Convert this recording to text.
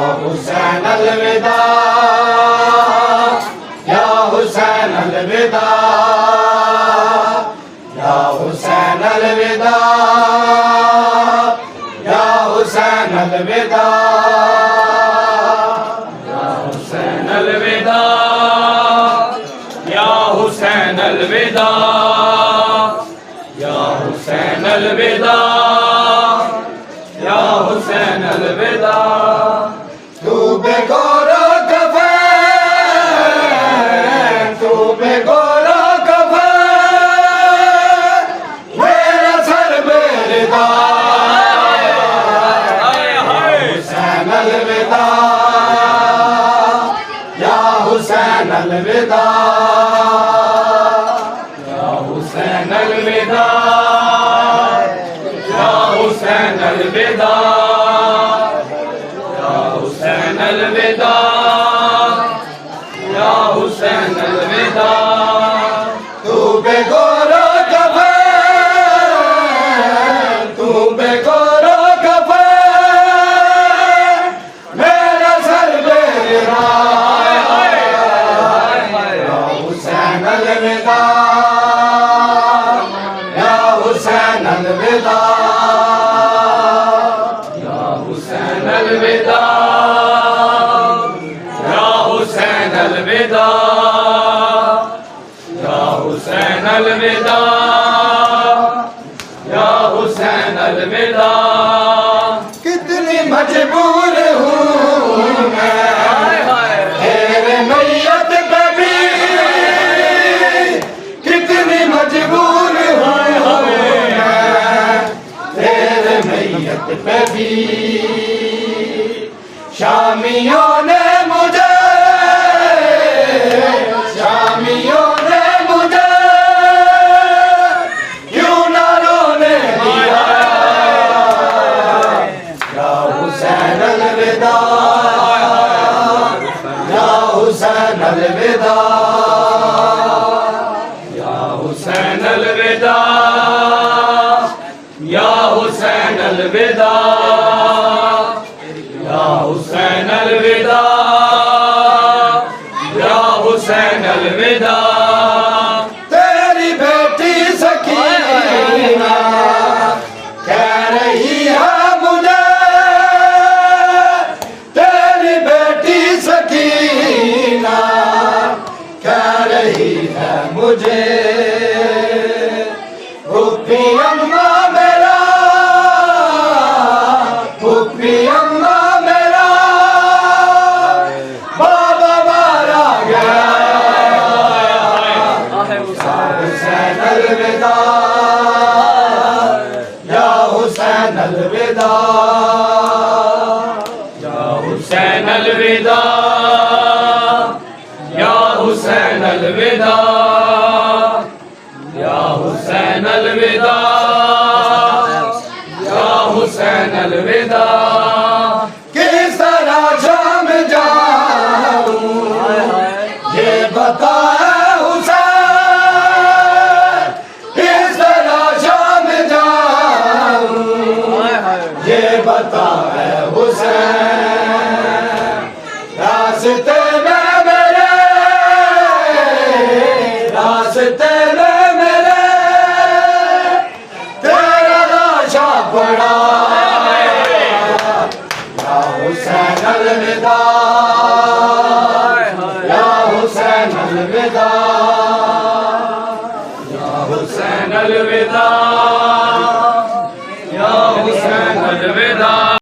हुसैन अलविदा, या हुसैन अलविदा, या हुसैन अलविदा, या हुसैन अलविदा, या हुसैन अलविदा, या हुसैन अलविदा, या हुसैन अलविदा, या हुसैन अलविदा। तू बेगौरा कफ़न, तू बेगौरा कफ़न, मेरा सर बेरिदा, हुसैन अलविदा, या हुसैन अलविदा, या हुसैन अलविदा, या हुसैन अलविदा, या हुसैन अलविदा, या हुसैन अलविदा। तू बेगौरा कफ़न, तू बेगौरा कफ़न, मेरा सर बेरिदा, या हुसैन अलविदा, या हुसैन अलविदा, या हुसैन अलविदा, या हुसैन अलविदा, या हुसैन अलविदा, या हुसैन अलविदा। कितनी मजबूर हूँ मैं तेरे मैयत पे भी, कितनी मजबूर हूँ मैं तेरे मैयत पे भी। शामियों ने मुझे, शामियों ने मुझे क्यों ना रोने दिया, या हुसैन अलविदा, या हुसैन अलविदा, या हुसैन अलविदा, या हुसैन अलविदा, या हुसैन अलविदा, या हुसैन अलविदा। तेरी बेटी सकीना कह रही है मुझे, तेरी बेटी सकीना कह रही है मुझे, फूफी अम्मा मेरा, फूफी अम्मा मेरा, बाबा मारा गया, हुसैन अलविदा, या हुसैन अलविदा, या हुसैन अलविदा, या हुसैन अलविदा, या हुसैन अलविदा, या हुसैन अलविदा। किस तरह शाम जाऊं ये बता हुसैन, किस तरह शाम जाऊं ये बता हुसैन। रास्ते में मेरे, रास्ते में मेरे तेरा लाशा पड़ा, या हुसैन अलविदा, या हुसैन अलविदा, या हुसैन अलविदा,